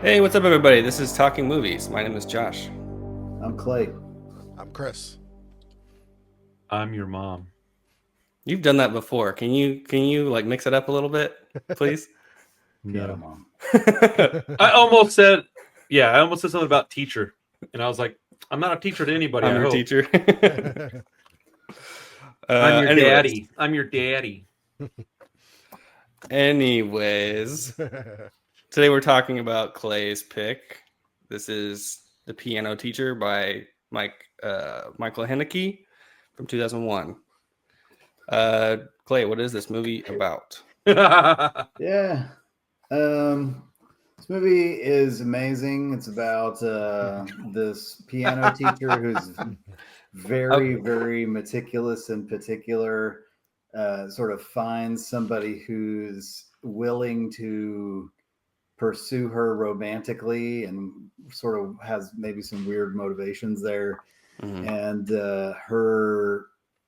Hey, what's up, everybody? This is Talking Movies. My name is Josh. I'm Clay. I'm Chris. I'm your mom. You've done that before. Can you like mix it up a little bit, please? Piano No. Mom. I almost said something about teacher. And I was like, I'm not a teacher to anybody, I'm I your hope. teacher. I'm your Anyways. daddy. I'm your daddy. Anyways, today we're talking about Clay's pick. This is The Piano Teacher by Michael Haneke from 2001. Clay, what is this movie about? Yeah. This movie is amazing. It's about this piano teacher who's very, very meticulous and particular. Sort of finds somebody who's willing to pursue her romantically and sort of has maybe some weird motivations there. Mhm. And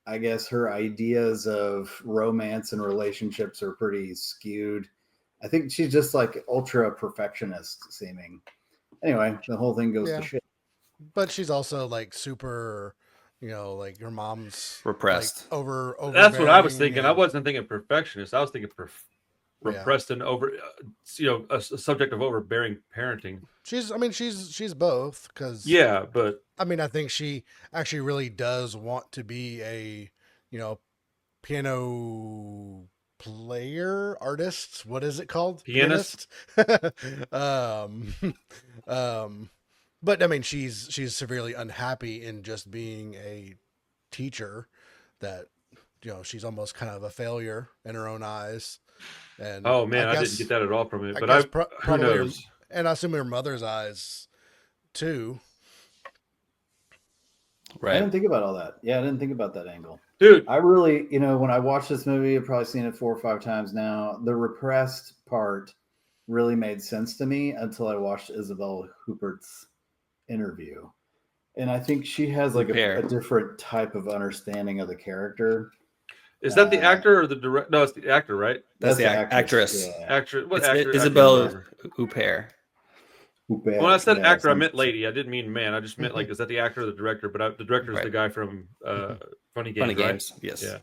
I guess her ideas of romance and relationships are pretty skewed. I think she's just like ultra perfectionist seeming. Anyway, the whole thing goes to Yeah. shit. But she's also like super, like your mom's Repressed. like overbearing. That's what I was thinking. I and- wasn't thinking perfectionist. I was thinking repressed and over, a subject of overbearing parenting. She's both because Yeah, but I think she actually really does want to be a, piano player, artist. What is it called? Pianist? Pianist. um, but she's severely unhappy in just being a teacher. That she's almost kind of a failure in her own eyes. And oh man, I didn't guess get that at all from it. I But guess who probably her, knows? and I assume her mother's eyes too. I Right. didn't think about all that. Yeah, I didn't think about that angle. Dude, I really, when I watched this movie, I've probably seen it 4 or 5 times now. The repressed part really made sense to me until I watched Isabel Huppert's interview. And I think she has like a different type of understanding of the character. is that the actor or the director? No, it's the actor, right? That's the actress. Yeah. Actor. What It's actor? Isabelle Huppert. Huppert, When I said yeah, actor, I meant lady. I didn't mean man. I just meant like, is that the actor or the director? But the director is Right. the guy from Funny Games. Funny right? Games, yes. Yeah.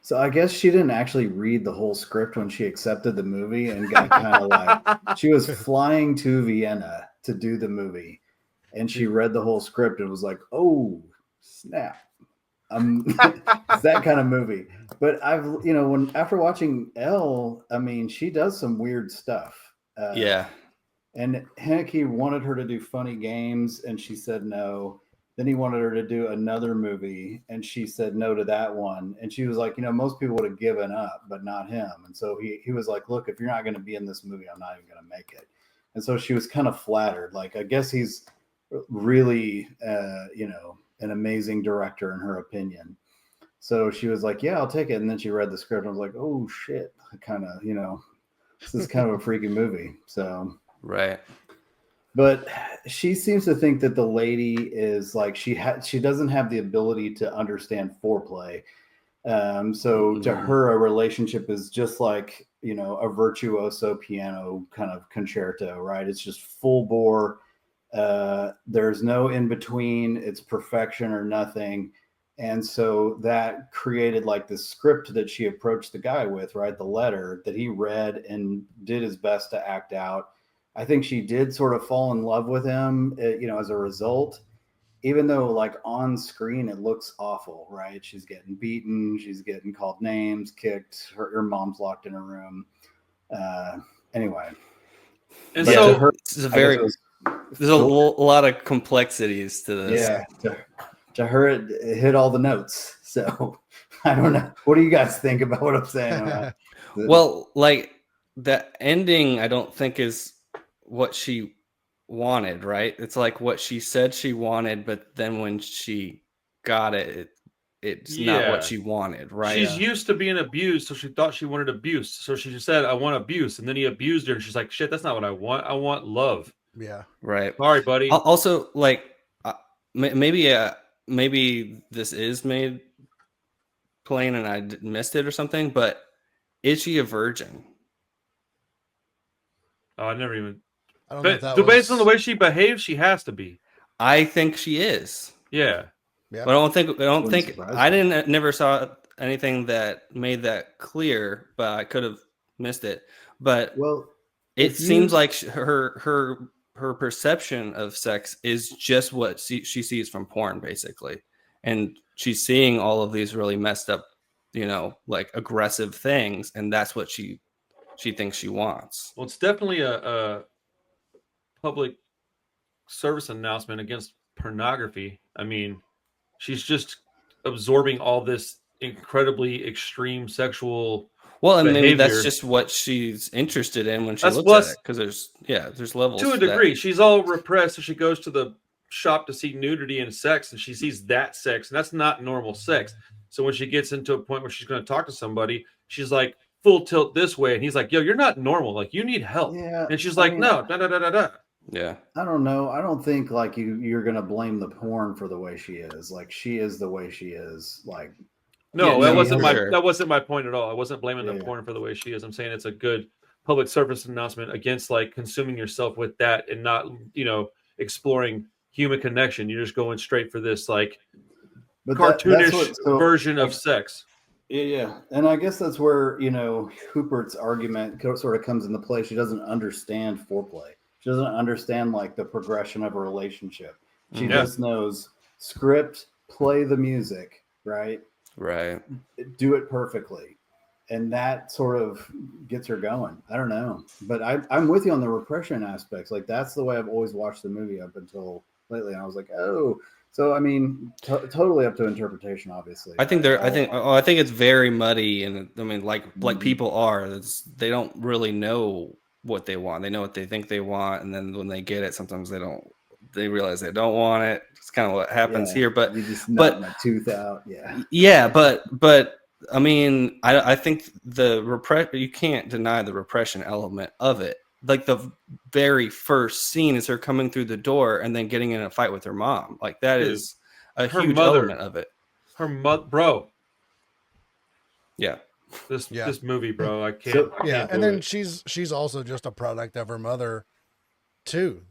So I guess she didn't actually read the whole script when she accepted the movie and got kind of like she was flying to Vienna to do the movie, and she read the whole script and was like, "Oh snap!" It's that kind of movie. But when after watching Elle, she does some weird stuff. Yeah. And Haneke wanted her to do Funny Games, and she said no. Then he wanted her to do another movie, and she said no to that one. And she was like, most people would have given up, but not him. And so he was like, look, if you're not going to be in this movie, I'm not even going to make it. And so she was kind of flattered. Like, I guess he's really, an amazing director in her opinion. So she was like, yeah, I'll take it. And then she read the script and was like, oh shit, kind of, this is kind of a freaky movie. So. Right. But she seems to think that the lady is like she doesn't have the ability to understand foreplay. So to her, a relationship is just like a virtuoso piano kind of concerto, right? It's just full bore. There's no in between. It's perfection or nothing. And so that created like the script that she approached the guy with, right? The letter that he read and did his best to act out. I think she did sort of fall in love with him, as a result, even though like on screen, it looks awful, right? She's getting beaten. She's getting called names, kicked. Her mom's locked in her room. Anyway. And Yeah, so there's a lot of complexities to this. Yeah. To her, it hit all the notes. So I don't know. What do you guys think about what I'm saying? Well, like the ending, I don't think is what she wanted, right? It's like what she said she wanted, but then when she got it, it's not what she wanted, right? She's used to being abused, so she thought she wanted abuse. So she just said, I want abuse. And then he abused her, and she's like, shit, that's not what I want. I want love. Yeah. Right. Sorry, buddy. Also, like, maybe this is made plain and I missed it or something, but is she a virgin? Oh, I never even. I don't know if But that based on the was. way she behaves, she has to be. I think she is. Yeah. Yeah. But I don't Wouldn't think surprise I me. didn't never saw anything that made that clear, but I could have missed it. But Well, it if you seems like her perception of sex is just what she sees from porn, basically, and she's seeing all of these really messed up, like aggressive things, and that's what she thinks she wants. Well, it's definitely a public service announcement against pornography. I mean, she's just absorbing all this incredibly extreme sexual Well, and maybe that's behavior. just what she's interested in when she That's looks at plus it, because there's to levels a to that. degree. She's all repressed, so she goes to the shop to see nudity and sex, and she sees that sex, and that's not normal sex. So when she gets into a point where she's going to talk to somebody, she's like full tilt this way, and he's like, "Yo, you're not normal. Like you need help." yeah, And she's I like, mean, "No, da da da da da." Yeah. I don't know. I don't think like you're gonna blame the porn for the way she is. Like she is the way she is. Like No, Yeah, she for has sure. that wasn't my point at all. I wasn't blaming the yeah. porn for the way she is. I'm saying it's a good public service announcement against like consuming yourself with that and not, exploring human connection. You're just going straight for this like But that's cartoonish what so version of like sex. yeah. And I guess that's where, Hoopert's argument sort of comes into play. She doesn't understand foreplay. She doesn't understand like the progression of a relationship. She Mhm. Yeah. just knows script, play the music, right? Right. Do it perfectly. And that sort of gets her going. I don't know. But I'm with you on the repression aspects. Like that's the way I've always watched the movie up until lately. And I was like, oh, so I mean, totally up to interpretation, obviously. I think Right? I think it's very muddy, and I mean, like Mhm. people are. They don't really know what they want. They know what they think they want, and then when they get it, sometimes they don't. They realize they don't want it. It's kind of what happens Yeah, here. But you just knocked but my tooth out. Yeah. yeah, but I mean, I think you can't deny the repression element of it. Like the very first scene is her coming through the door and then getting in a fight with her mom. Like that Dude, is a her huge mother, element of it. her mother, bro. Yeah. This movie, bro. I can't. So I Yeah, can't and do then it. she's also just a product of her mother too.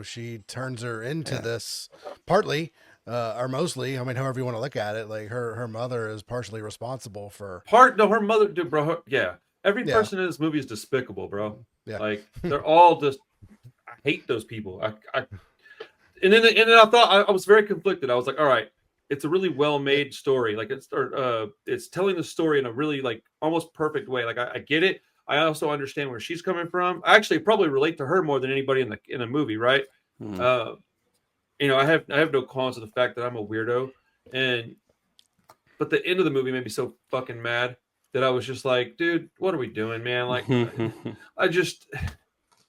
She turns her into Yeah. this partly, or mostly. I mean, however you want to look at it, like her mother is partially responsible for. No, her mother, dude, bro. Yeah, every Yeah, person in this movie is despicable, bro. yeah, Like they're all just. I hate those people. And then I thought I was very conflicted. I was like, all right, it's a really well made story. Like it's telling the story in a really like almost perfect way. Like I get it. I also understand where she's coming from. I actually probably relate to her more than anybody in the movie, right? Mhm. I have no qualms with the fact that I'm a weirdo, but the end of the movie made me so fucking mad that I was just like, dude, what are we doing, man? Like, I just,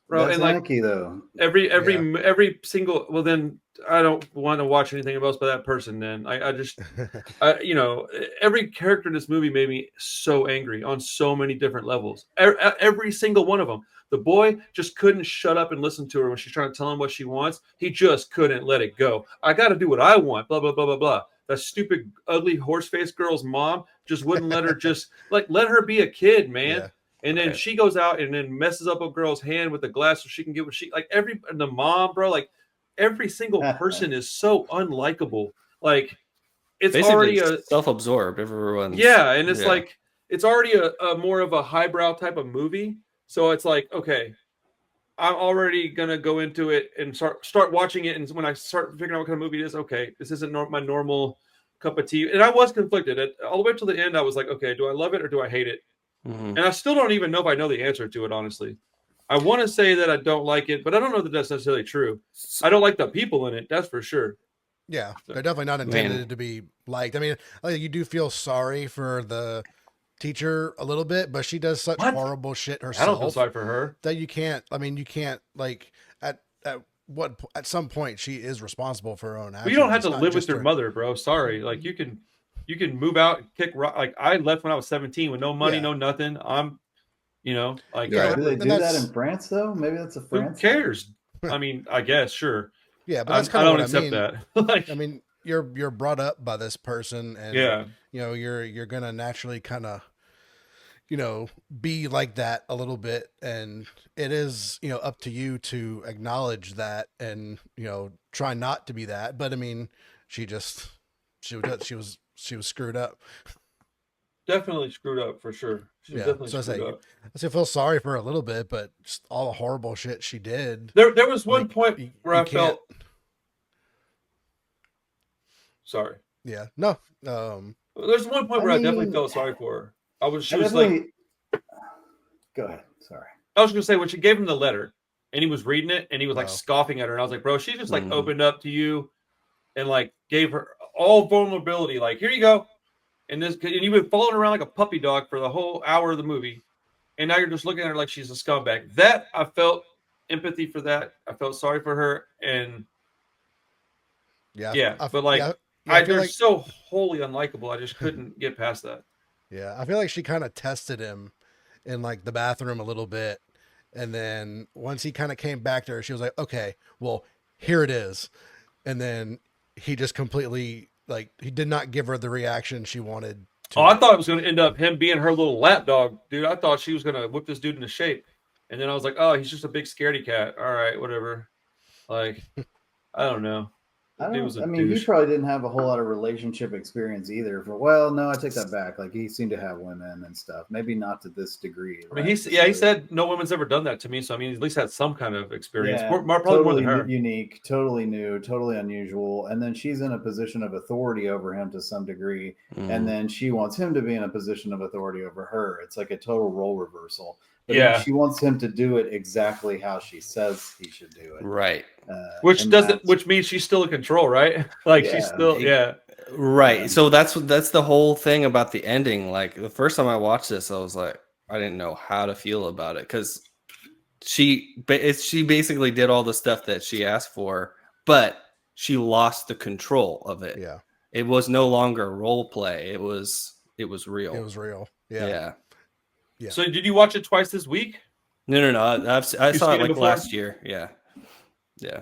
bro, that's and like Anarchy, though. every single. Well, then I don't want to watch anything else by that person. Then I just, every character in this movie made me so angry on so many different levels. Every single one of them. The boy just couldn't shut up and listen to her when she's trying to tell him what she wants. He just couldn't let it go. I got to do what I want. Blah blah blah blah blah. That stupid, ugly, horse-faced girl's mom just wouldn't let her let her be a kid, man. yeah. And then Right. she goes out and then messes up a girl's hand with the glass so she can get what she like. The mom, bro, like every single person is so unlikable. Like it's Basically already a self-absorbed. Everyone's yeah, and it's yeah. like it's already a more of a highbrow type of movie. So it's like, okay, I'm already gonna go into it and start watching it, and when I start figuring out what kind of movie it is, okay, this isn't my normal cup of tea. And I was conflicted all the way to the end. I was like, okay, do I love it or do I hate it? Mhm. And I still don't even know if I know the answer to it, honestly. I want to say that I don't like it, but I don't know that that's necessarily true. I don't like the people in it, that's for sure. Yeah, they're definitely not intended Man. to be liked. I mean, you do feel sorry for the teacher a little bit, but she does such What? horrible shit I don't feel herself sorry for her. that you can't. I mean, you can't like at some point she is responsible for her own actions. But you don't have It's to not live with just your her. mother, bro. Sorry. Like you can move out and kick rock. Like I left when I was 17 with no money, Yeah. no nothing. Like Yeah, Do they and do that that's- in France, though? Maybe that's a who France thing. cares? I mean, I guess sure. Yeah, but I that's kind of don't what I accept mean. that. Like, I mean, you're brought up by this person, and yeah, you're gonna naturally kind of be like that a little bit, and it is, up to you to acknowledge that and, try not to be that. But I mean, she just, she was screwed up. Definitely screwed up for sure. She was Yeah. definitely So I screwed say, up. I feel sorry for her a little bit, but just all the horrible shit she did. There was one Like, point where you I can't. felt sorry. Yeah. No. There's one point I where I definitely mean, felt sorry for her. She I was like, definitely. Go ahead. Sorry. I was gonna say when she gave him the letter and he was reading it and he was like Wow. scoffing at her, and I was like, bro, she just like Mhm. opened up to you and like gave her all vulnerability, like, here you go. And you've been following around like a puppy dog for the whole hour of the movie, and now you're just looking at her like she's a scumbag. That I felt empathy for that. I felt sorry for her, and Yeah. but like Yeah. I feel they're like, so wholly unlikable. I just couldn't get past that. yeah, I feel like she kind of tested him in like the bathroom a little bit. And then once he kind of came back to her, she was like, okay, well, here it is. And then he just completely, like, he did not give her the reaction she wanted to. Oh, I thought it was going to end up him being her little lap dog, dude. I thought she was going to whip this dude into shape. And then I was like, oh, he's just a big scaredy cat. All right, whatever. Like, I don't know. It was a He douche. probably didn't have a whole lot of relationship experience either. Well, no, I take that back. Like he seemed to have women and stuff. Maybe not to this degree. I mean, right? he said no woman's ever done that to me. So I mean, at least had some kind of experience. Yeah, Probably totally more than her. unique, totally new, totally unusual. And then she's in a position of authority over him to some degree. Mhm. And then she wants him to be in a position of authority over her. It's like a total role reversal. But Yeah. then she wants him to do it exactly how she says he should do it. Right. Which means she's still in control, right? Like she's still, yeah. Right. So that's the whole thing about the ending. Like the first time I watched this, I was like, I didn't know how to feel about it because she basically did all the stuff that she asked for, but she lost the control of it. Yeah. It was no longer role play. It was real. It was real. Yeah. Yeah. Yeah. So did you watch it twice this week? No. I saw it seen it like before? last year. Yeah. Yeah.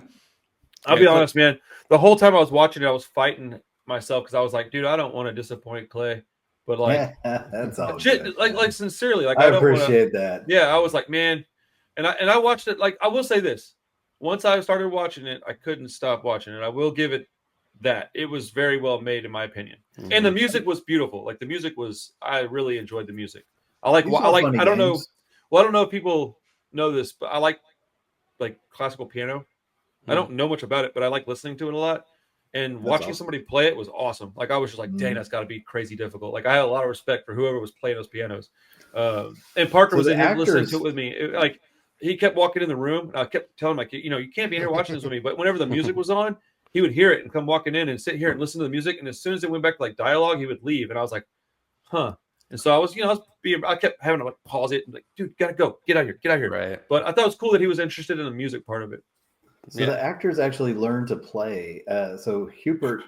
I'll Yeah, be honest, man. The whole time I was watching it, I was fighting myself because I was like, dude, I don't want to disappoint Clay. But like, that's all. shit, good, like man. sincerely, like I don't wanna- appreciate that. Yeah, I was like, man, and I watched it. Like, I will say this: once I started watching it, I couldn't stop watching it. I will give it that it was very well made, in my opinion, and the music was beautiful. Like the music was, I really enjoyed the music. I don't know. Well, I don't know if people know this, but I like classical piano. I don't know much about it, but I like listening to it a lot. And watching somebody play it was awesome. Like I was just like, dang, that's got to be crazy difficult. Like I had a lot of respect for whoever was playing those pianos. And Parker was in here listening to it with me. Like he kept walking in the room. And I kept telling him, like, you can't be in here watching this with me. But whenever the music was on, he would hear it and come walking in and sit here and listen to the music. And as soon as it went back to like dialogue, he would leave. And I was like, huh. And so I was, I kept having to like pause it and like, dude, gotta go, get out of here. Right. But I thought it was cool that he was interested in the music part of it. So the actors actually learned to play. So Hubert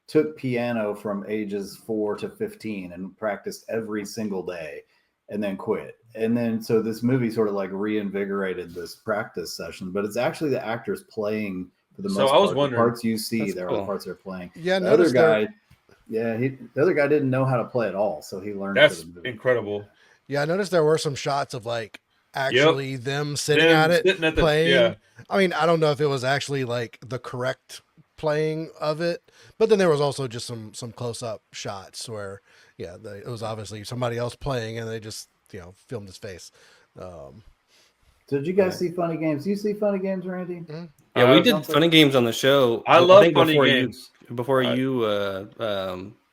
took piano from ages 4 to 15 and practiced every single day and then quit. And then so this movie sort of like reinvigorated this practice session, but it's actually the actors playing for the most part. I was wondering. The parts you see, there cool. are the parts they're playing. Yeah. The other guy, the other guy didn't know how to play at all, so he learned. That's for the movie. incredible. Yeah. I noticed there were some shots of like actually them sitting at it playing. Yeah. I mean, I don't know if it was actually like the correct playing of it, but then there was also just some close-up shots where it was obviously somebody else playing and they just filmed his face. So did you guys see Funny Games? Do you see Funny Games, Randy? Mm-hmm. Yeah, we did Funny Games on the show. I love Funny Games. Before you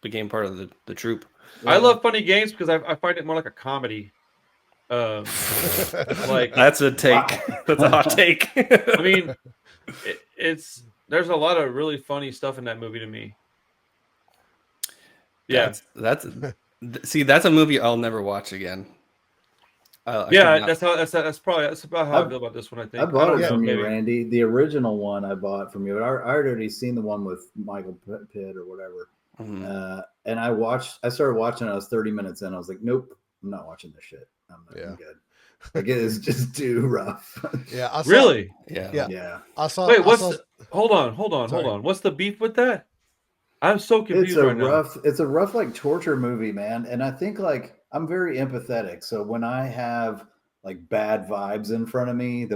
became part of the troupe. I love Funny Games because I find it more like a comedy. Like that's a take. That's a hot take. I mean, there's a lot of really funny stuff in that movie to me. Yeah, that's a movie I'll never watch again. that's about how I feel about this one. I think I bought it from you, Randy. The original one I bought from you. I already seen the one with Michael Pitt or whatever. Mm-hmm. And I started watching it. I was 30 minutes in. I was like, nope, I'm not watching this shit. I'm good. Like it is just too rough. Yeah. Really? Yeah. Hold on. What's the beef with that? I'm so confused now. It's a rough like torture movie, man. And I think like I'm very empathetic. So when I have like bad vibes in front of me,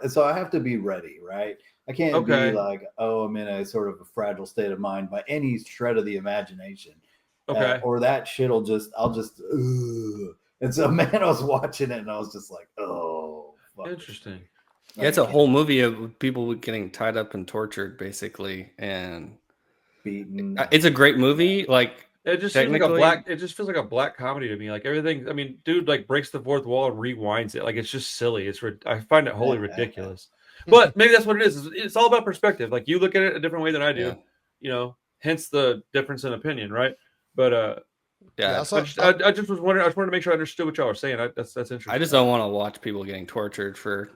so I have to be ready, right? I can't be Okay. like, oh, I'm in a sort of a fragile state of mind by any shred of the imagination, Okay. or that I'll just, ugh. And so, man, I was watching it and I was just like, oh, fuck. Interesting. Yeah, it's a whole movie of people getting tied up and tortured, basically, and Beaten. it's a great movie. Like It just seems like technically, it just feels like a black comedy to me. Like everything, I mean, dude like breaks the fourth wall and rewinds it. Like it's just silly. I find it wholly ridiculous. But maybe that's what it is. It's all about perspective. Like you look at it a different way than I do. yeah. Hence the difference in opinion, right? But Yeah, I just was wondering. I just wanted to make sure I understood what y'all were saying. That's interesting. I just don't want to watch people getting tortured for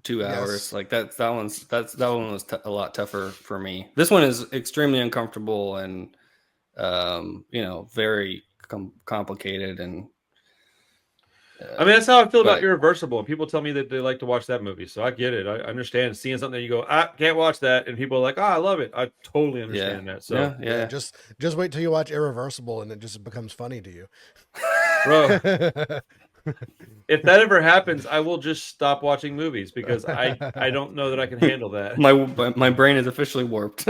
2 hours. Yes. Like that one was a lot tougher for me. This one is extremely uncomfortable and very complicated and. I mean, that's how I feel about Irreversible. And people tell me that they like to watch that movie, so I get it. I understand seeing something that you go, I can't watch that, and people are like, I love it. I totally understand that. So yeah, just wait till you watch Irreversible, and it just becomes funny to you, bro. If that ever happens, I will just stop watching movies because I don't know that I can handle that. My brain is officially warped.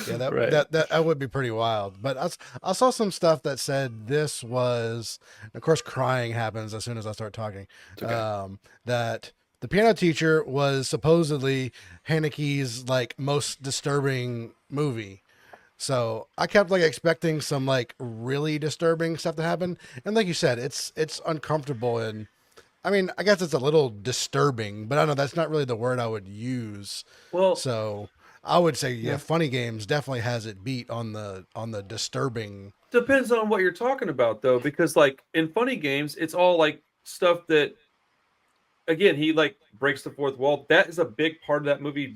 Yeah, right. that would be pretty wild. But I saw some stuff that said this was, of course, crying happens as soon as I start talking. Okay. That the piano teacher was supposedly Haneke's like most disturbing movie. So I kept like expecting some like really disturbing stuff to happen, and like you said, it's uncomfortable, and I mean, I guess it's a little disturbing, but I don't know, that's not really the word I would use. Well, so I would say, yeah, Funny Games definitely has it beat on the disturbing. Depends on what you're talking about, though, because like in Funny Games, it's all like stuff that, again, he like breaks the fourth wall. That is a big part of that movie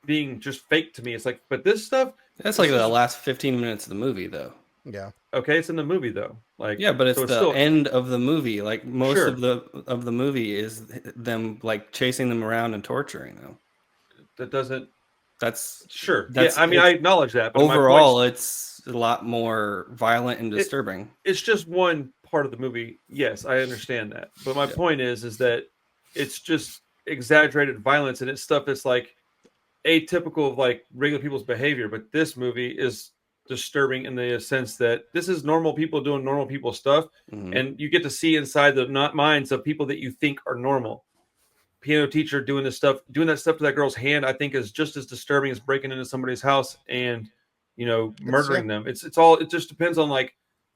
being just fake to me. It's like, but this stuff. That's like the last 15 minutes of the movie, though. Yeah. Okay, it's in the movie though. Like yeah, but it's the still end of the movie. Like most of the movie is them like chasing them around and torturing them. That doesn't. That's sure. Yeah, I mean, I acknowledge that. But overall, it's a lot more violent and disturbing. It's just one part of the movie. Yes, I understand that. But my point is that it's just exaggerated violence, and it's stuff that's like atypical of like regular people's behavior. But this movie is disturbing in the sense that this is normal people doing normal people stuff, and you get to see inside the minds of people that you think are normal. Piano teacher doing that stuff to that girl's hand, I think is just as disturbing as breaking into somebody's house and murdering them. It just depends on like,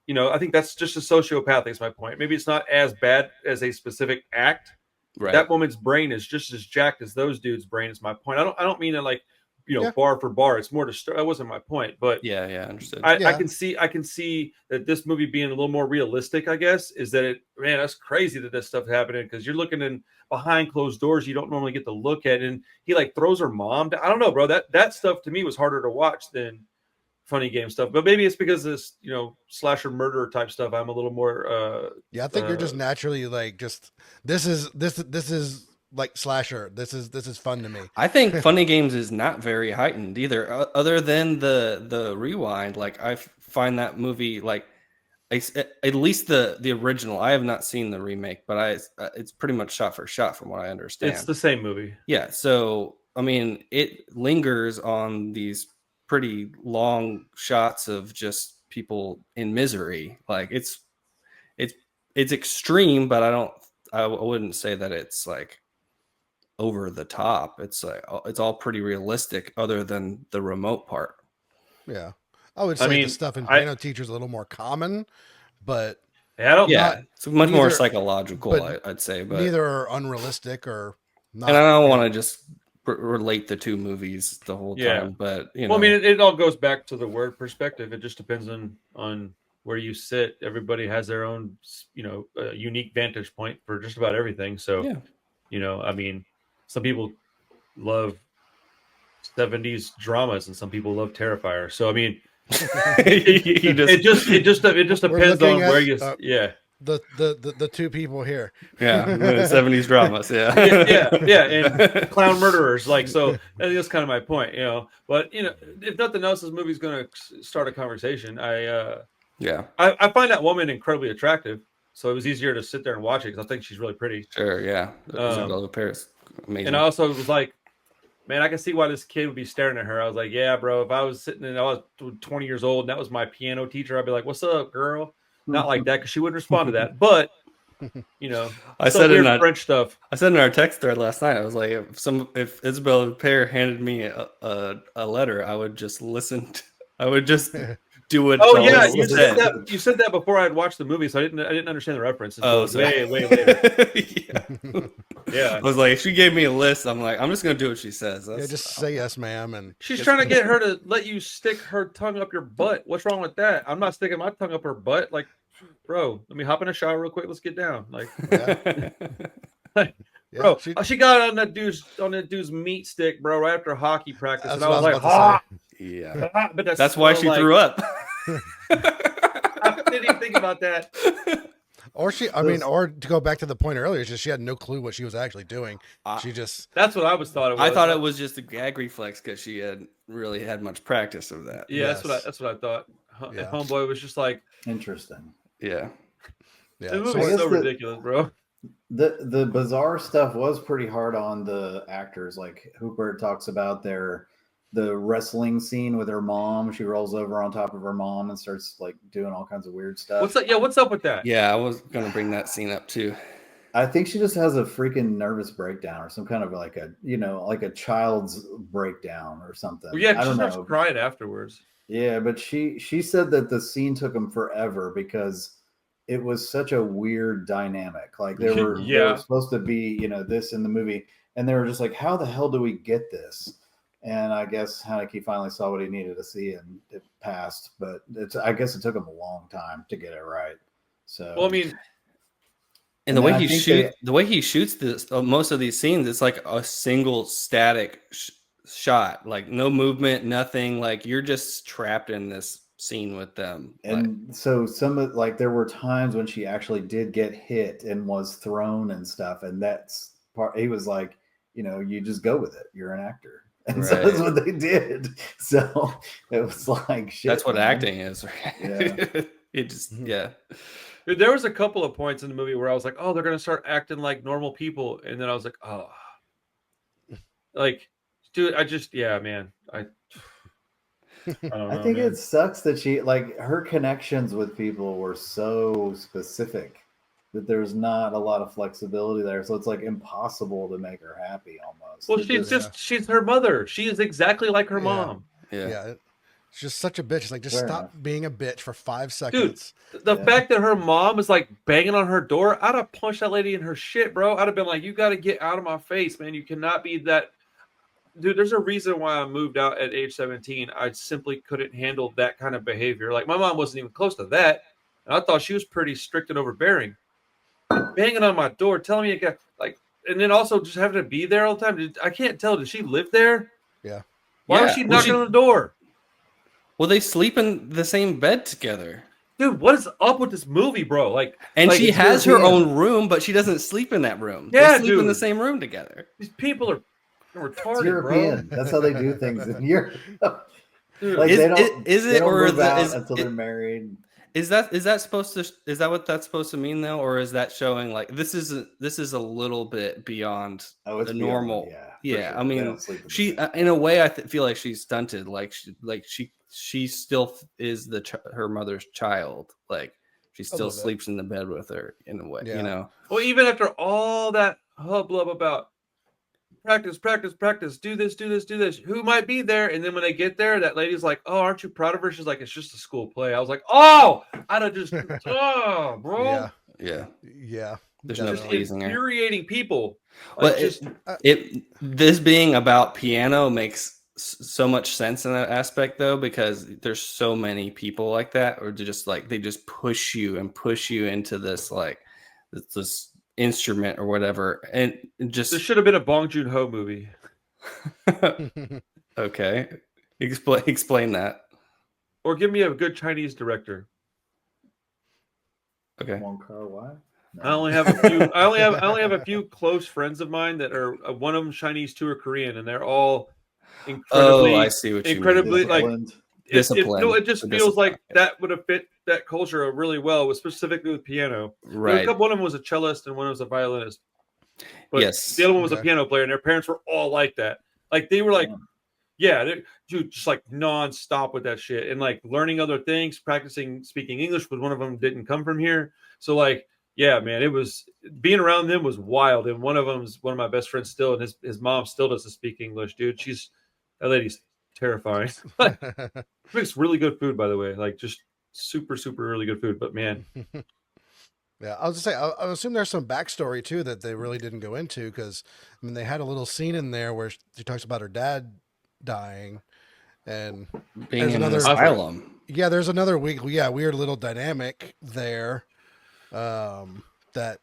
I think that's just a sociopathic is my point. Maybe it's not as bad as a specific act. Right. That woman's brain is just as jacked as those dudes' brain is my point. I don't mean it like bar for bar. It's more that wasn't my point, but yeah, understood. I can see that this movie being a little more realistic, I guess, is that that's crazy that this stuff happening because you're looking in behind closed doors you don't normally get to look at, and he like throws her mom down. I don't know, bro. That stuff to me was harder to watch than Funny Game stuff, but maybe it's because this slasher murderer type stuff I'm a little more I think you're just naturally like just this is like slasher. This is fun to me. I think Funny Games is not very heightened either, other than the rewind. Like I find that movie like at least the original. I have not seen the remake, but it's pretty much shot for shot from what I understand. It's the same movie. Yeah, so I mean, it lingers on these pretty long shots of just people in misery. Like it's extreme, but I wouldn't say that it's like over the top. It's like it's all pretty realistic other than the remote part. Yeah, I would say the stuff in Piano Teacher is a little more common, but it's much more psychological, I'd say, but neither are unrealistic or not. And I don't want to just relate the two movies the whole time, but well, I mean, it all goes back to the word perspective. It just depends on where you sit. Everybody has their own unique vantage point for just about everything. So I mean, some people love 70s dramas and some people love Terrifier. So I mean, it just depends on where you the two people here. Yeah, 70s dramas. Yeah, and clown murderers. Like, so that's kind of my point, But if nothing else, this movie's going to start a conversation. Yeah, I find that woman incredibly attractive, so it was easier to sit there and watch it because I think she's really pretty. sure. Yeah, Isabella Paris, And amazing. I also was like, man, I can see why this kid would be staring at her. I was like, yeah, bro, if I was sitting and I was 20 years old and that was my piano teacher, I'd be like, what's up, girl? Not like that, because she wouldn't respond to that. But, you know, I some said weird in French stuff. I said in our text thread last night, I was like, if Isabella Pear handed me a letter, I would just listen. I would just do what. Oh all yeah, it you said that. You said that before I had watched the movie, so I didn't understand the reference until way later. Yeah. Yeah, I was like, if she gave me a list, I'm like, I'm just gonna do what she says. Yeah, just say yes, ma'am. And she's trying to get her to let you stick her tongue up your butt. What's wrong with that? I'm not sticking my tongue up her butt. Like, bro, let me hop in a shower real quick. Let's get down. Like, yeah, bro, she got on that dude's meat stick, bro, right after hockey practice, and I was like, about yeah, but that's why she threw up. I didn't even think about that. Or or to go back to the point earlier, just she had no clue what she was actually doing. She just That's what I thought it was. I thought it was just a gag reflex because she had really had much practice of that. Yeah, Yes. that's what I thought. Yeah. Homeboy was just like, Interesting. Yeah. yeah. the movie's I guess so ridiculous, bro. The bizarre stuff was pretty hard on the actors. Like Hooper talks about the wrestling scene with her mom. She rolls over on top of her mom and starts like doing all kinds of weird stuff. What's up? Yeah, what's up with that? Yeah, I was gonna bring that scene up too. I think she just has a freaking nervous breakdown or some kind of like a child's breakdown or something. Well, yeah, I she don't starts know. crying afterwards. Yeah, but she said that the scene took them forever because it was such a weird dynamic. Like they were supposed to be, this in the movie, and they were just like, how the hell do we get this? And I guess Haneke finally saw what he needed to see, and it passed. But I guess it took him a long time to get it right. So, Well, I mean, and the way he shoots this, most of these scenes, it's like a single static shot, like no movement, nothing. Like you're just trapped in this scene with them. And so there were times when she actually did get hit and was thrown and stuff, and that's part. He was like, you just go with it. You're an actor. And so that's what they did. So it was like shit. That's what acting is, right? Yeah. It just Dude, there was a couple of points in the movie where I was like, oh, they're gonna start acting like normal people, and then I was like, oh, like, dude, man, I don't know, I think man. it sucks that her connections with people were so specific that there's not a lot of flexibility there. So it's like impossible to make her happy almost. Well, she's her mother. She is exactly like her mom. Yeah. She's just such a bitch. It's like, just stop being a bitch for 5 seconds. Dude, the fact that her mom is like banging on her door, I'd have punched that lady in her shit, bro. I'd have been like, you got to get out of my face, man. You cannot be that. Dude, there's a reason why I moved out at age 17. I simply couldn't handle that kind of behavior. Like, my mom wasn't even close to that. And I thought she was pretty strict and overbearing. Banging on my door, telling me, and then also just having to be there all the time. I can't tell. Did she live there? Yeah. Why was she knocking on the door? Well, they sleep in the same bed together. Dude, what is up with this movie, bro? She has her own room, but she doesn't sleep in that room. Yeah, they sleep in the same room together. These people are retarded, it's European. Bro. That's how they do things in Europe. Dude, until they're married? Is that what that's supposed to mean though, or is that showing like this is a little bit beyond the normal? Yeah. Sure. I mean, she in a way I feel like she's stunted. Like she still is her mother's child. Like she still sleeps in the bed with her in a way. Yeah. Well, even after all that hubbub about practice, do this, who might be there? And then when they get there, that lady's like, oh, aren't you proud of her? She's like, it's just a school play. I was like, oh, I'd have just, oh, bro. Yeah. There's no pleasing her. Infuriating people. Well, this being about piano makes so much sense in that aspect though, because there's so many people like that, or they just push you into this this instrument or whatever, and just this should have been a Bong Joon-ho movie. Okay, explain that, or give me a good Chinese director. Okay. Wong Kar-wai? No. I only have a few. I only have a few close friends of mine that are one of them Chinese, 2 are Korean, and they're all incredibly. Oh, I see what you mean. Incredibly discipline. no, it just The feels discipline, like that would have fit that culture really well, specifically with piano. right? One of them was a cellist and one was a violinist, but the Yes. other one was a Okay. piano player, and their parents were all like that. Like they were like, yeah, dude, just like nonstop with that shit, and like learning other things, practicing speaking English. But one of them didn't come from here, so like, yeah, man, it was being around them was wild. And one of them's one of my best friends still, and his mom still doesn't speak English, dude. That lady's terrifying. Makes really good food, by the way, like just super really good food. But man, Yeah, I was just say I assume there's some backstory too that they really didn't go into because I mean they had a little scene in there where she talks about her dad dying, and Being there's in an another asylum. yeah there's another weird little dynamic there, that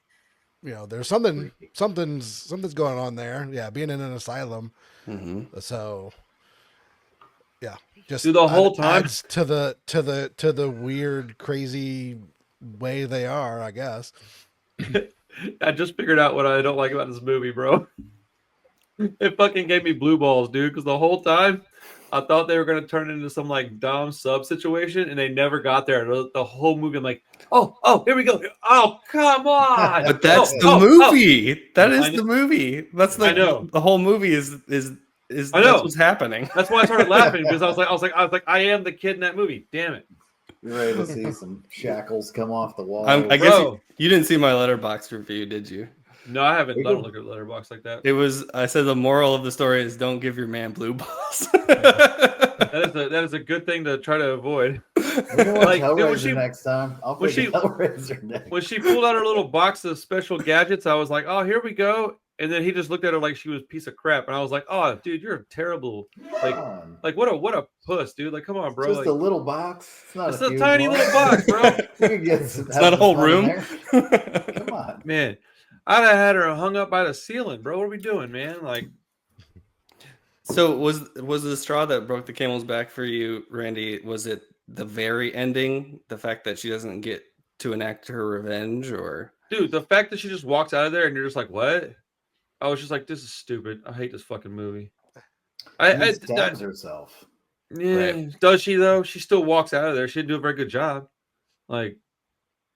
there's something's going on there. Yeah, being in an asylum. Mm-hmm. So yeah, just dude, the whole time. adds to the weird crazy way they are, I guess. I just figured out what I don't like about this movie, bro. It fucking gave me blue balls, dude. Because the whole time I thought they were gonna turn into some like dom sub situation, and they never got there. The whole movie, I'm like, oh, here we go. Oh, come on! But that's the oh. movie. That is I the movie. That's I know. the whole movie is I know. that's what's happening. That's why I started laughing because I was like, I am the kid in that movie. Damn it! You're ready to see some shackles come off the wall. I guess Bro. you didn't see my letterbox review, did you? No, I haven't. I don't look at Letterboxd like that. It was. I said the moral of the story is don't give your man blue balls. That is a good thing to try to avoid. We're gonna watch Like, dude, Hellraiser next time. I'll when pick she- Hellraiser next. When she pulled out her little box of special gadgets, I was like, "Oh, here we go." And then he just looked at her like she was a piece of crap, and I was like, "Oh, dude, you're terrible. Come on. Like what a puss, dude. Like, come on, bro. Just Like, a little box. It's not it's a a huge tiny one. little box, bro. You could get It's not a whole room. Come on. Man, I'd have had her hung up by the ceiling, bro. What are we doing, man? Like, So was the straw that broke the camel's back for you, Randy? Was it the very ending, the fact that she doesn't get to enact her revenge, or dude, the fact that she just walks out of there and you're just like, what? I was just like, this is stupid. I hate this fucking movie. She stabs herself. Yeah, Right. does she though? She still walks out of there. She didn't do a very good job. Like,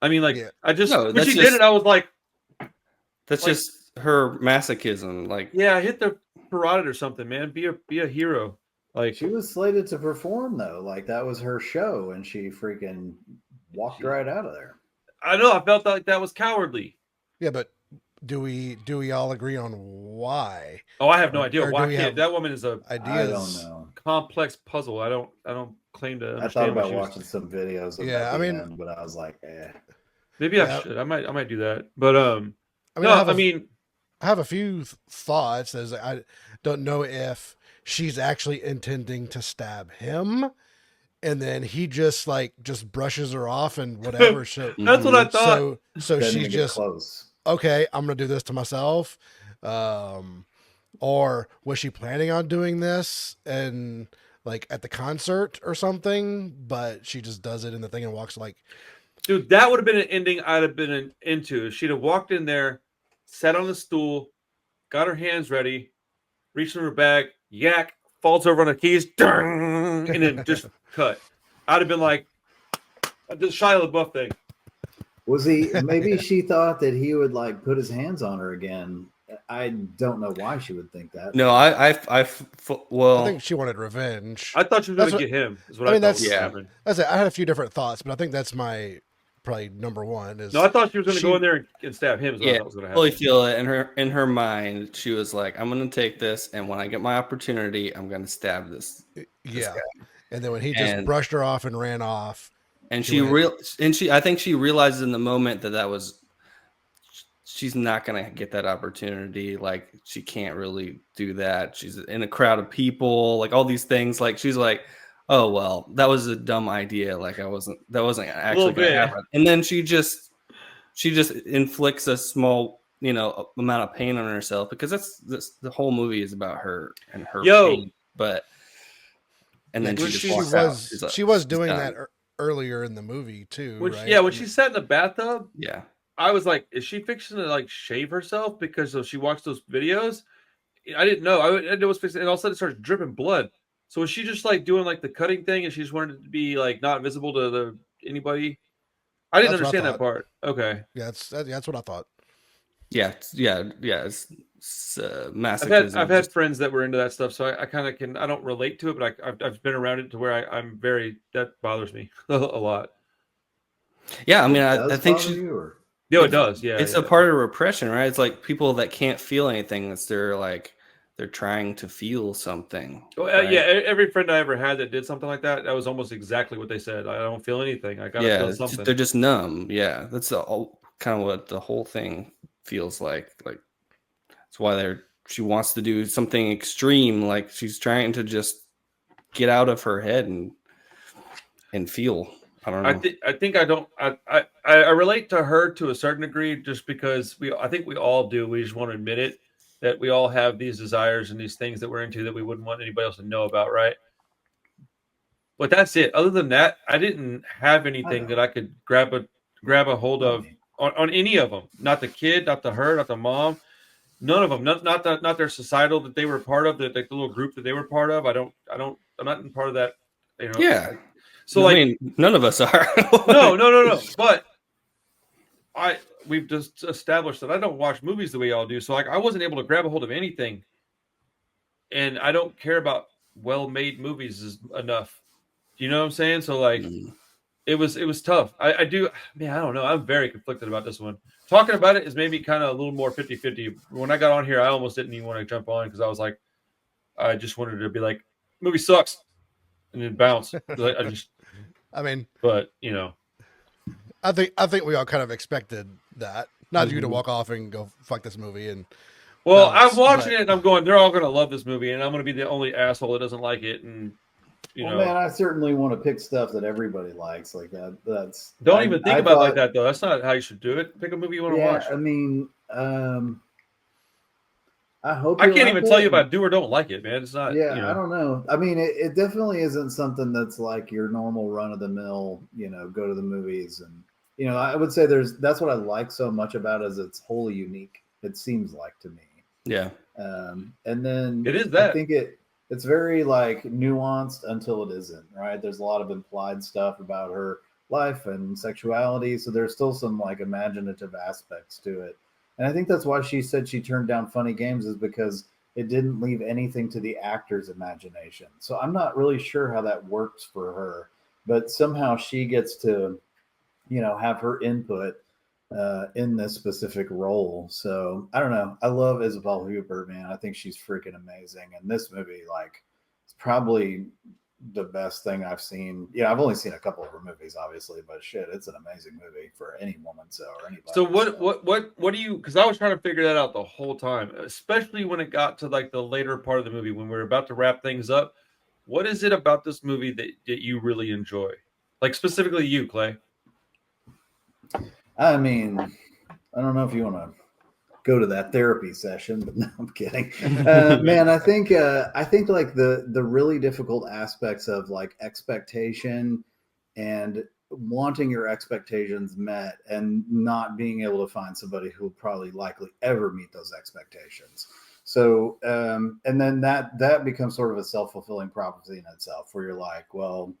I mean, like, Yeah. I just No, when that's she did just- it, I was like, that's Like- just her masochism? Like, yeah, hit the parotid or something, man. Be a hero. Like, She was slated to perform though. Like that was her show, and she freaking walked right out of there. I know, I felt like that was cowardly. Yeah, but do we all agree on why? Oh, I have no idea. Or do Why we can't have that woman is a Ideas? I don't know. complex puzzle. I don't claim to I understand. thought what about she was- watching some videos. Of Yeah, at I the mean- end, but I was like, Maybe Yeah. I should. I might do that. But I mean, no, I have a few thoughts. As I don't know if she's actually intending to stab him, and then he just brushes her off and whatever. So that's what I thought. so didn't she's even get just close. okay. I'm gonna do this to myself. Or was she planning on doing this and like at the concert or something? But she just does it in the thing and walks like. Dude, that would have been an ending I'd have been into. She'd have walked in there, sat on the stool, got her hands ready, reached in her bag, yak, falls over on the keys, and then just cut. I'd have been like, the Shia LaBeouf thing. Was he? Maybe she thought that he would like put his hands on her again. I don't know why she would think that. no, I well, think she wanted revenge. I thought she was going That's to get him. Is what I I, mean, thought that's- was Yeah. happening. That's it. I had a few different thoughts, but I think that's my probably number one. Is No, I thought she was going to She- go in there and stab him. Is what I yeah, thought was going to fully happen. feel it in her mind. She was like, "I'm going to take this, and when I get my opportunity, I'm going to stab this." yeah. And then when he just And- brushed her off and ran off, And She went- I think she realized in the moment that was she's not gonna get that opportunity. Like she can't really do that. She's in a crowd of people, like all these things. Like she's like, oh well, that was a dumb idea. Like that wasn't actually gonna bit. happen. And then she just inflicts a small amount of pain on herself because that's the whole movie is about her and her pain. But and then Yeah, she just walks out. She's like, she was she's doing done. that earlier in the movie too. When right? yeah, when she sat in the bathtub, Yeah. I was like, is she fixing to like shave herself because she watched those videos? I didn't know. I know it was fixing, and all of a sudden it started dripping blood. So was she just like doing like the cutting thing, and she just wanted it to be like not visible to anybody? I didn't That's what I understand that thought. part. Okay. Yeah, that's what I thought. Yeah, yeah. It's I've masochism. had Just friends that were into that stuff, so I kind of can. I don't relate to it, but I've been around it to where I'm very that bothers me a lot. yeah. I mean, It I does think bother she's you, or No, it it's does. Yeah, it's a yeah. part of repression, right? It's like people that can't feel anything. It's they're trying to feel something, Well, yeah, right? every friend I ever had that did something like that, that was almost exactly what they said. I don't feel anything. I gotta Yeah, feel something. they're just numb. Yeah, that's kind of what the whole thing feels like. Like that's why she wants to do something extreme. Like she's trying to just get out of her head and feel. I don't know. I think I don't I relate to her to a certain degree just because I think we all do. We just want to admit it that we all have these desires and these things that we're into that we wouldn't want anybody else to know about, right? But that's it. Other than that, I didn't have I anything know. that I could grab a hold Not of me. on any of them. Not the kid, not the her, not the mom. None of them. Not their societal that they were part of. The little group that they were part of. I'm not in part of that. You know. Yeah, So I like mean, none of us are. no. But we've just established that I don't watch movies the way y'all do. So like I wasn't able to grab a hold of anything, and I don't care about well-made movies enough. You know what I'm saying? So like Mm. it was tough. I do, man, I don't know. I'm very conflicted about this one. Talking about it has made me kind of a little more 50-50. When I got on here, I almost didn't even want to jump on because I was like, I just wanted to be like, movie sucks and then bounce. Like, I mean, but you know, I think we all kind of expected that. Not you to Mhm. walk off and go fuck this movie and well, I'm bounce, watching but it and I'm going, they're all going to love this movie and I'm going to be the only asshole that doesn't like it. And, you Well, know, man, I certainly want to pick stuff that everybody likes like that. That's don't even think I about it like thought, that, though. That's not how you should do it. Pick a movie you want to yeah. watch. I mean, I hope I you can't like even tell you if it. I do or don't like it, man. It's not, Yeah, you I know. don't know. I mean, it definitely isn't something that's like your normal run of the mill, go to the movies. And, I would say that's what I like so much about it is it's wholly unique. It seems like to me. Yeah, And then It is I that. think it's very like nuanced until it isn't, right? There's a lot of implied stuff about her life and sexuality. So there's still some like imaginative aspects to it. And I think that's why she said she turned down Funny Games is because it didn't leave anything to the actor's imagination. So I'm not really sure how that works for her, but somehow she gets to, have her input in this specific role. So I don't know. I love Isabel Huppert, man. I think she's freaking amazing. And this movie, like, it's probably the best thing I've seen. Yeah, I've only seen a couple of her movies, obviously, but shit, it's an amazing movie for any woman, so or So anybody. So what do you? Because I was trying to figure that out the whole time, especially when it got to like the later part of the movie when we were about to wrap things up. What is it about this movie that you really enjoy? Like specifically you, Clay. I mean, I don't know if you want to go to that therapy session, but no, I'm kidding. Man, I think like the really difficult aspects of like expectation and wanting your expectations met and not being able to find somebody who will probably likely ever meet those expectations. So and then that becomes sort of a self-fulfilling prophecy in itself where you're like, well,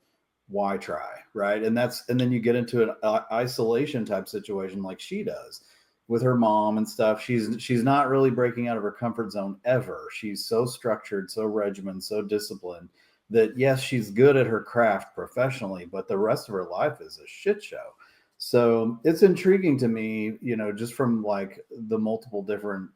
why try, right? And then you get into an isolation type situation like she does with her mom and stuff. She's not really breaking out of her comfort zone ever. She's so structured, so regimented, so disciplined that yes, she's good at her craft professionally, but the rest of her life is a shit show. So it's intriguing to me, just from like the multiple different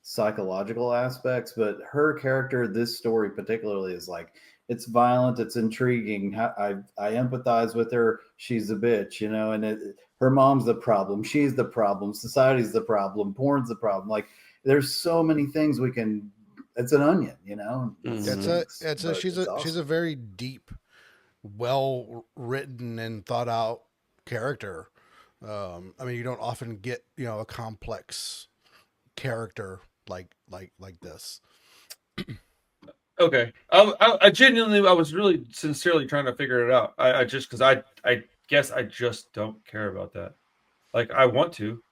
psychological aspects, but her character, this story particularly, is like it's violent, it's intriguing. I empathize with her. She's a bitch, and her mom's the problem. She's the problem. Society's the problem. Porn's the problem. Like there's so many things we can. It's an onion, It Mhm. stinks, but she's it's a awesome. very deep, well written and thought out character. I mean, you don't often get a complex character like this. Okay, I genuinely, I was really sincerely trying to figure it out. I just because I guess I just don't care about that. Like I want to,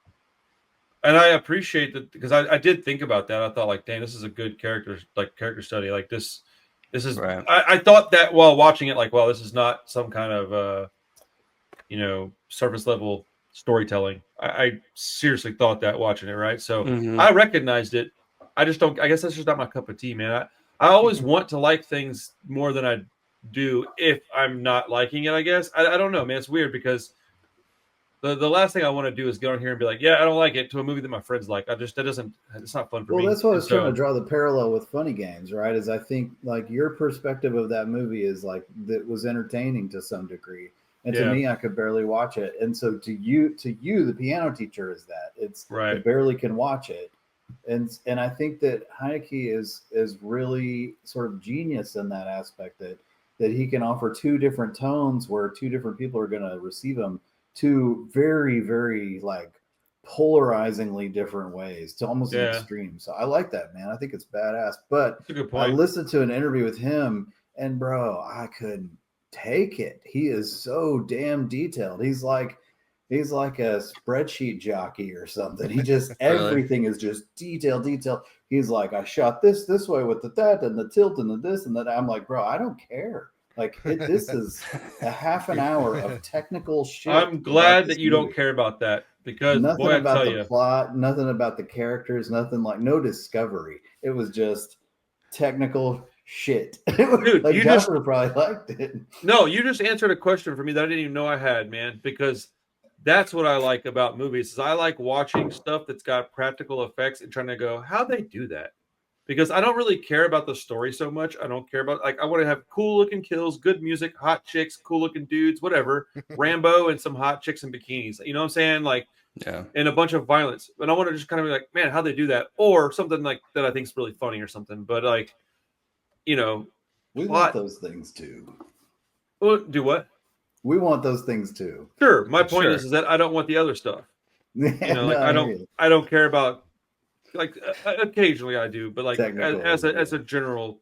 and I appreciate that because I did think about that. I thought like, dang, this is a good character study. Like this, This is. Right. I thought that while watching it, like, well, this is not some kind of surface level storytelling. I seriously thought that watching it, right? So Mhm. I recognized it. I just don't. I guess that's just not my cup of tea, man. I always want to like things more than I do if I'm not liking it. I guess I don't know, man. It's weird because the last thing I want to do is get on here and be like, yeah, I don't like it, to a movie that my friends like. It's not fun for Well, me. that's what I And was trying to so, draw the parallel with Funny Games, right? Is I think like your perspective of that movie is like that was entertaining to some degree, and to yeah, me, I could barely watch it. And so to you, the piano teacher is that I right, barely can watch it, and I think that Heineke is really sort of genius in that aspect that he can offer two different tones where two different people are going to receive him two very very like polarizingly different ways to almost an yeah, extreme. So I like that, man. I think it's badass. But that's a good I point. listened to an interview with him, and bro, I couldn't take it. He is so damn detailed. He's like a spreadsheet jockey or something. He just Really? everything is just detail, detail. He's like, I shot this way with the that and the tilt and the this and that. I'm like, bro, I don't care. Like this is a half an hour of technical shit I'm about glad this that you don't movie. care about that because, Nothing boy, I about tell the you, plot, nothing about the characters, nothing like no discovery. It was just technical shit. dude, Like Josh would have probably liked it. you just answered a question for me that I didn't even know I had, man. Because that's what I like about movies is I like watching stuff that's got practical effects and trying to go, how they do that? Because I don't really care about the story so much. I don't care about, like, I want to have cool looking kills, good music, hot chicks, cool looking dudes, whatever. Rambo and some hot chicks in bikinis. You know what I'm saying? Like, Yeah. and a bunch of violence. And I want to just kind of be like, man, how they do that? Or something like that I think is really funny or something. But like, you know, We want plot. those things too. Well, do what? We want those things too. Sure. My point Sure. is that I don't want the other stuff. You know, No, like I hear you. I don't care about, like, occasionally I do, but like Technical, as a general,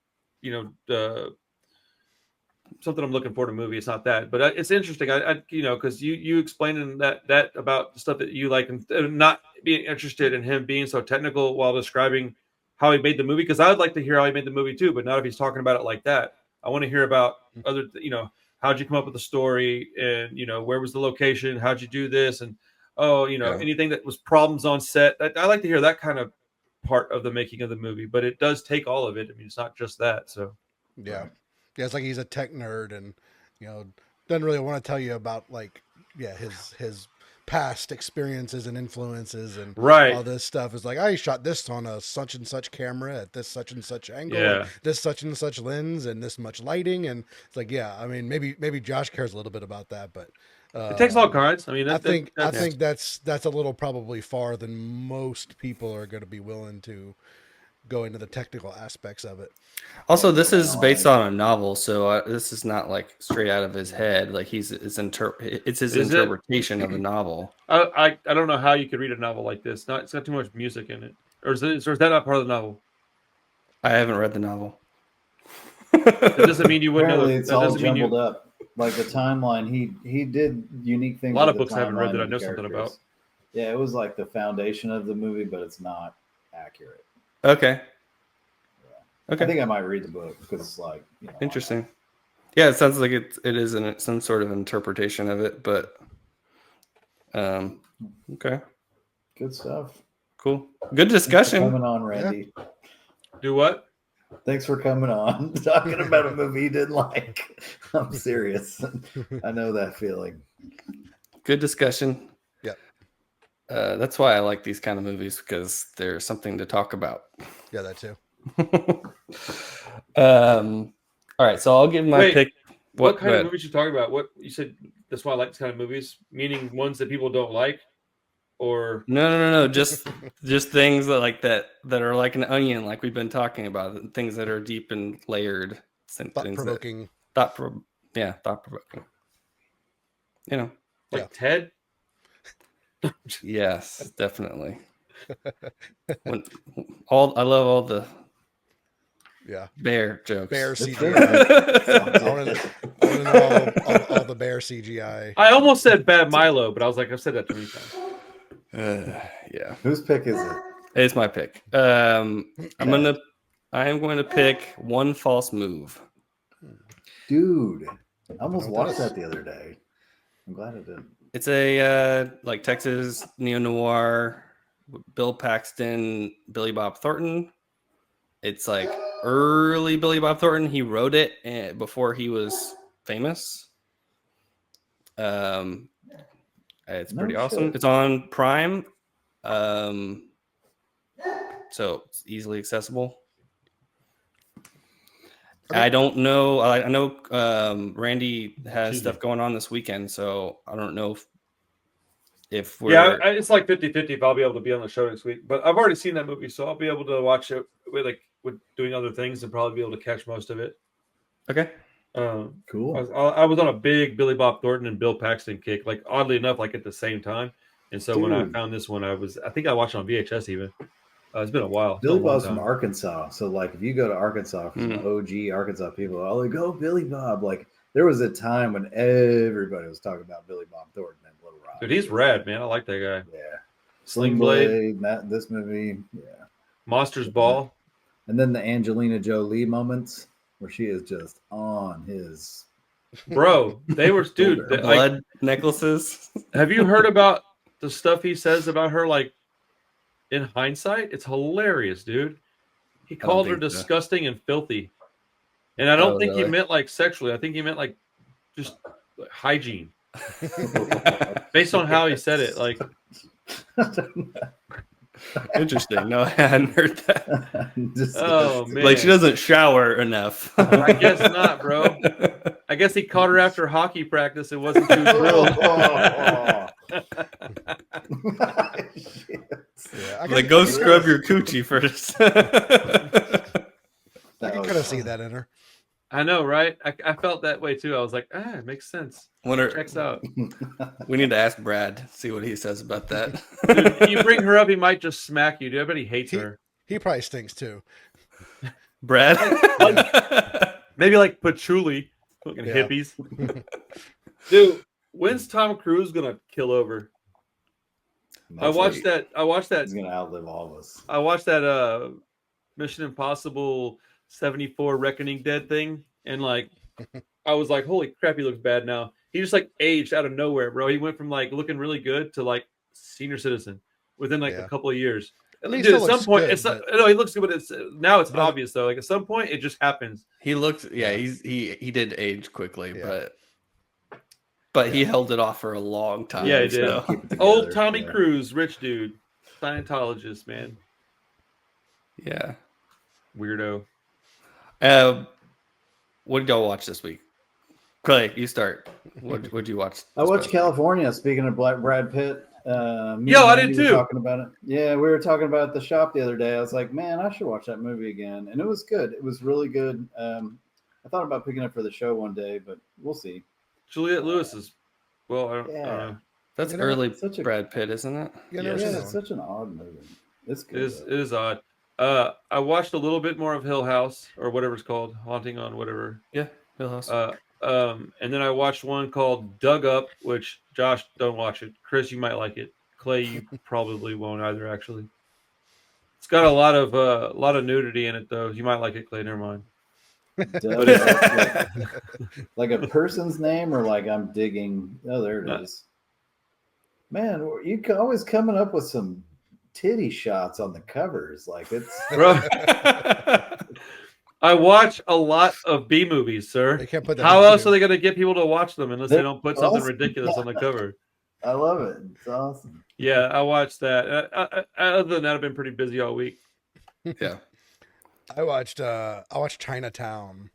something I'm looking for in a movie. It's not that, but it's interesting. Because you explaining that about the stuff that you like and not being interested in him being so technical while describing how he made the movie. Because I would like to hear how he made the movie too, but not if he's talking about it like that. I want to hear about other, how'd you come up with the story, and where was the location, how'd you do this, and Yeah. anything that was problems on set. I like to hear that kind of part of the making of the movie, but it does take all of it. I mean, it's not just that. So Yeah. Right. Yeah, it's like he's a tech nerd and doesn't really want to tell you about like his past experiences and influences and right, all this stuff. Is like I shot this on a such and such camera at this such and such angle and yeah. this such and such lens and this much lighting, and it's like, yeah, I mean, maybe Josh cares a little bit about that, but It takes all kinds. I mean, I that's think that's a little probably far than most people are going to be willing to go into the technical aspects of it. Also, this is No, based on a novel, so this is not like straight out of his head. Like it's his is it. interpretation of the novel. I don't know how you could read a novel like this. It's got too much music in it, or is that not part of the novel? I haven't read the novel. That doesn't mean you wouldn't know. apparently it's That all doesn't mean jumbled you. up. Like the timeline, he did unique A things lot with of the books I haven't read timeline that I and know the something about. characters. Yeah, it was like the foundation of the movie, but it's not accurate. Okay. I Okay. think I might read the book because it's like Interesting. Yeah, it sounds like it is some sort of interpretation of it, but okay, good stuff. cool, good Thanks for discussion. coming on, Randy. Do what? Thanks for coming on. Talking about a movie you didn't like. I'm serious. I know that feeling. Good discussion. Yeah. That's why I like these kind of movies, because there's something to talk about. Yeah, that too. All right, so I'll give my Wait, pick. What kind go of ahead. movies you talking about? What you said? That's why I like this kind of movies. Meaning ones that people don't like, or No. Just things that are like an onion, like we've been talking about. Things that are deep and layered. Thought provoking. Thought provoking. like Yeah. Ted. Yes, definitely. I love all the bear jokes. Bear It's CGI. good. I want to know all the bear CGI. I almost said Bad Milo, but I was like, I've said that too many times. Yeah. Whose pick is it? It's my pick. I'm gonna I am going to pick One False Move. Dude, I almost know what watched that that the other day. I'm glad I didn't. It's a like Texas neo noir. Bill Paxton, Billy Bob Thornton. It's like early Billy Bob Thornton. He wrote it before he was famous. It's No pretty awesome. shit. It's on Prime, so it's easily accessible. Okay. I don't know. I know Randy has Excuse stuff me. going on this weekend, so I don't know if we're. Yeah, it's like 50-50 if I'll be able to be on the show next week. But I've already seen that movie, so I'll be able to watch it with doing other things and probably be able to catch most of it. Okay. Cool. I was on a big Billy Bob Thornton and Bill Paxton kick, like oddly enough, like at the same time. And so when I Dude. found this one, I think I watched it on VHS even. It's been a while. It's Billy been a long Bob's from time. Arkansas, so like if you go to Arkansas for some Mm. OG Arkansas people, oh, like go Billy Bob. Like there was a time when everybody was talking about Billy Bob Thornton and Little Rock. Dude, he's rad, man. I like that guy. Yeah, Sling Blade, this movie, yeah, Monsters Ball. and then the Angelina Jolie moments where she is just on his. Bro, they were, dude. Shoulder. Blood Like, necklaces. have you heard about the stuff he says about her? Like, in hindsight, it's hilarious, dude. He don't called her think so. disgusting and filthy, and I don't Oh, think he really? meant like sexually. I think he meant like just hygiene, based on how he said it. Like, Interesting. No, I hadn't heard that. oh man, Like she doesn't shower enough. I guess not, bro. I guess he caught her after hockey practice and wasn't too thrilled. Yeah, Like go scrub your coochie first. I can kind of see that in her. I know, right? I felt that way too. I was like, it makes sense. Wonder, Checks out. we need to ask Brad, see what he says about that. Dude, you bring her up, he might just smack you. Dude, everybody hates her. He probably stinks too. Brad? Maybe like patchouli, fucking Yeah. hippies. Dude, when's Tom Cruise gonna kill over? I watched that. He's gonna outlive all of us. I watched that Mission Impossible 74 Reckoning Dead thing, and like I was like, holy crap, he looks bad now. He just like aged out of nowhere, bro. He went from like looking really good to like senior citizen within like Yeah. a couple of years. At least Dude, still at some looks point, good, it's but- no, he looks good, but it's now it's But- obvious though. Like at some point, it just happens. He looked, yeah, he did age quickly, Yeah. but he held it off for a long time. Yeah, he did. so- Keep it Old together, Tommy yeah. Cruise, rich dude, Scientologist, man, Yeah. weirdo. What did y'all watch this week? Clay, you start. What'd you watch? I this watched past- California. Speaking of Brad Pitt, me Yo, and I Randy did were too. Talking about it. Yeah, we were talking about it at the shop the other day. I was like, man, I should watch that movie again, and it was good. It was really good. I thought about picking it for the show one day, but we'll see. Juliette Lewis is, well, I don't Yeah. know. That's You know, early such a- Brad Pitt, isn't it? Yeah, Yeah, never seen Yeah, that it's one. such an odd movie. It's It good. is. though. It is odd. I watched a little bit more of Hill House or whatever it's called, Haunting on whatever. Yeah, Hill House. And then I watched one called Dug Up, which Josh, don't watch it. Chris, you might like it. Clay, you probably won't either. Actually, it's got a lot of nudity in it, though. You might like it, Clay. Never mind. Dug Up, like a person's name, or like I'm digging. Oh, there it No. is. Man, you always coming up with some titty shots on the covers. Like it's Bro, I watch a lot of B movies, sir. They can't put that How on else YouTube. are they going to get people to watch them unless they They're don't put something awesome. ridiculous on the cover? I love it. It's awesome. Yeah, I watched that. Other than that, I've been pretty busy all week. yeah, I watched Chinatown.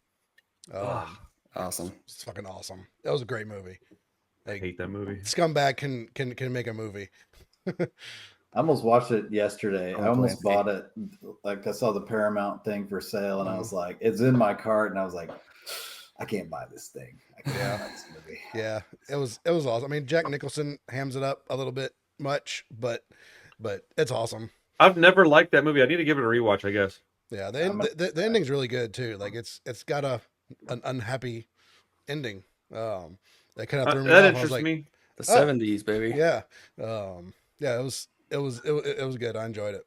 Ugh. awesome. It's fucking awesome. That was a great movie. I Like hate that movie. Scumbag can make a movie. I almost watched it yesterday. I Oh, almost Clancy. bought it. Like I saw the Paramount thing for sale, and I Mhm. was like, it's in my cart, and I was like, I can't buy this thing. I can't Yeah. buy this movie. Yeah, it was awesome. I mean, Jack Nicholson hams it up a little bit much, but it's awesome. I've never liked that movie. I need to give it a rewatch, I guess. Yeah, I'm a- the ending's really good too. Like it's got an unhappy ending. That kind of threw me That off. I was interests like, me. The Oh. 70s, baby. yeah, yeah. It was good. I enjoyed it.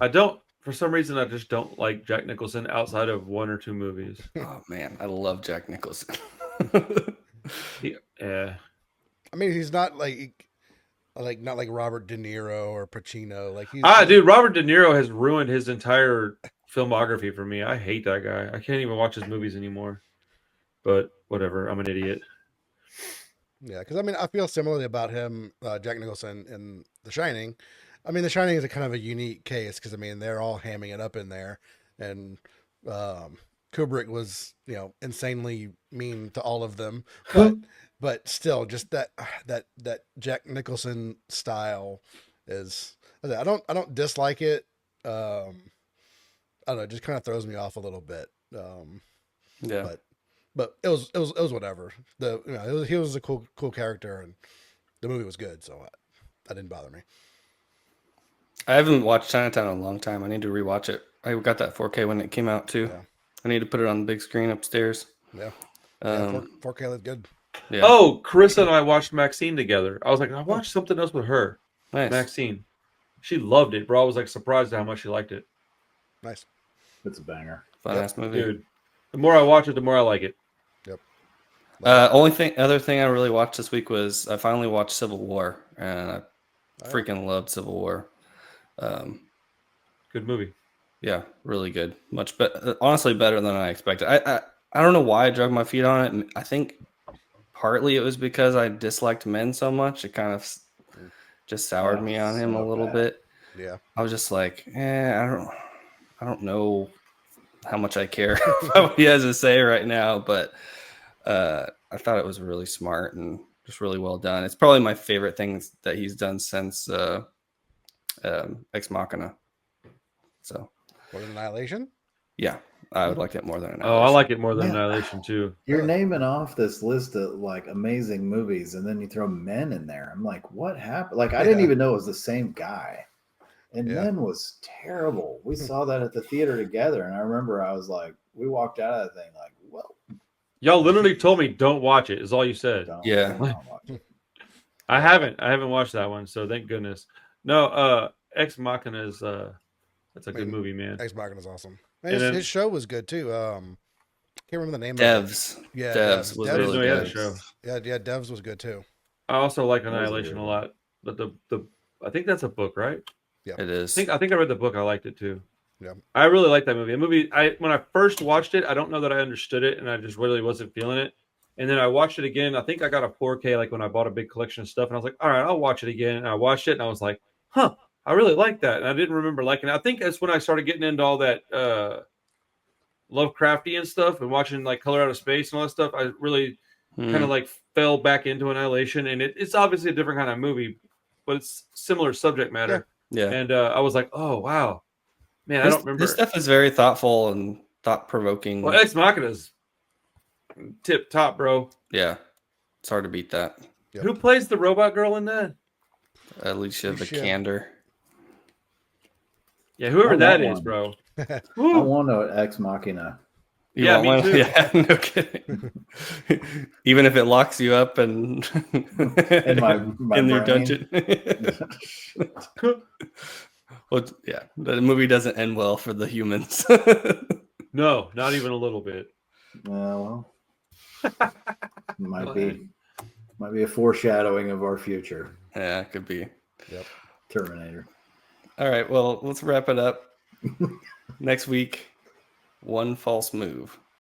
I don't for some reason, I just don't like Jack Nicholson outside of 1 or 2 movies. Oh man, I love Jack Nicholson. Yeah. I mean, he's not not like Robert De Niro or Pacino. Like he's Dude, Robert De Niro has ruined his entire filmography for me. I hate that guy. I can't even watch his movies anymore. But whatever, I'm an idiot. Yeah, because I mean, I feel similarly about him, Jack Nicholson in The Shining. I mean, The Shining is a kind of a unique case because I mean they're all hamming it up in there, and Kubrick was insanely mean to all of them, but still, just that Jack Nicholson style is. I don't dislike it. I don't know, it just kind of throws me off a little bit. Yeah. But it was whatever. He was a cool character, and the movie was good, so that didn't bother me. I haven't watched Chinatown in a long time. I need to rewatch it. I got that 4K when it came out too. Yeah. I need to put it on the big screen upstairs. Yeah, 4K looked good. Yeah. Oh, Carissa and I watched Maxine together. I was like, I watched something else with her. Nice. Maxine. She loved it, bro. I was like surprised at how much she liked it. Nice. It's a banger. Fun ass movie. Dude, the more I watch it, the more I like it. Yep. Other thing I really watched this week was I finally watched Civil War, and I freaking loved Civil War. Good movie. Yeah, really good. Much better. Honestly, better than I expected. I don't know why I drug my feet on it. I think partly it was because I disliked Men so much. It kind of just soured me on him a little bit. Yeah. I was just like, I don't know how much I care about what he has to say right now, but I thought it was really smart and just really well done. It's probably my favorite things that he's done since Ex Machina. So, What, Annihilation? yeah, I would like it more than Annihilation. Oh, I like it more than Man, Annihilation too. You're naming off this list of like amazing movies, and then you throw Men in there. I'm like, what happened? Like, I didn't even know it was the same guy. And Men was terrible. We saw that at the theater together, and I remember I was like, we walked out of that thing like, well, y'all literally told me don't watch it. Is all you said. don't watch it. I haven't watched that one, so thank goodness. No, Ex Machina is that's a good movie, man. Ex Machina is awesome. And his show was good too. Can't remember the name Devs. of it. Yeah, Devs was really he had good. a show. Yeah, Devs was good too. I also like Annihilation a lot, but the I think that's a book, right? Yeah, it is. I think I read the book. I liked it too. Yeah, I really like that movie. When I first watched it, I don't know that I understood it, and I just really wasn't feeling it. And then I watched it again. I think I got a 4K like when I bought a big collection of stuff, and I was like, all right, I'll watch it again. And I watched it, and I was like, huh, I really like that. And I didn't remember liking it. I think that's when I started getting into all that Lovecraftian stuff and watching like Color Out of Space and all that stuff. I really kind of like fell back into Annihilation, and it's obviously a different kind of movie, but it's similar subject matter. Yeah. And I was like, oh wow, man, I don't remember. This stuff is very thoughtful and thought provoking. Well, Ex Machina's tip top, bro. Yeah, it's hard to beat that. Yep. Who plays the robot girl in that? Alicia Vikander. Yeah, whoever that is, bro. I want to Ex Machina. Yeah, me too. Yeah, no kidding. Even if it locks you up and in my in your brain. dungeon. Well, yeah, the movie doesn't end well for the humans. No, not even a little bit. Well, might be a foreshadowing of our future. Yeah, it could be. Yep. Terminator. All right, well, let's wrap it up. Next week, One False Move.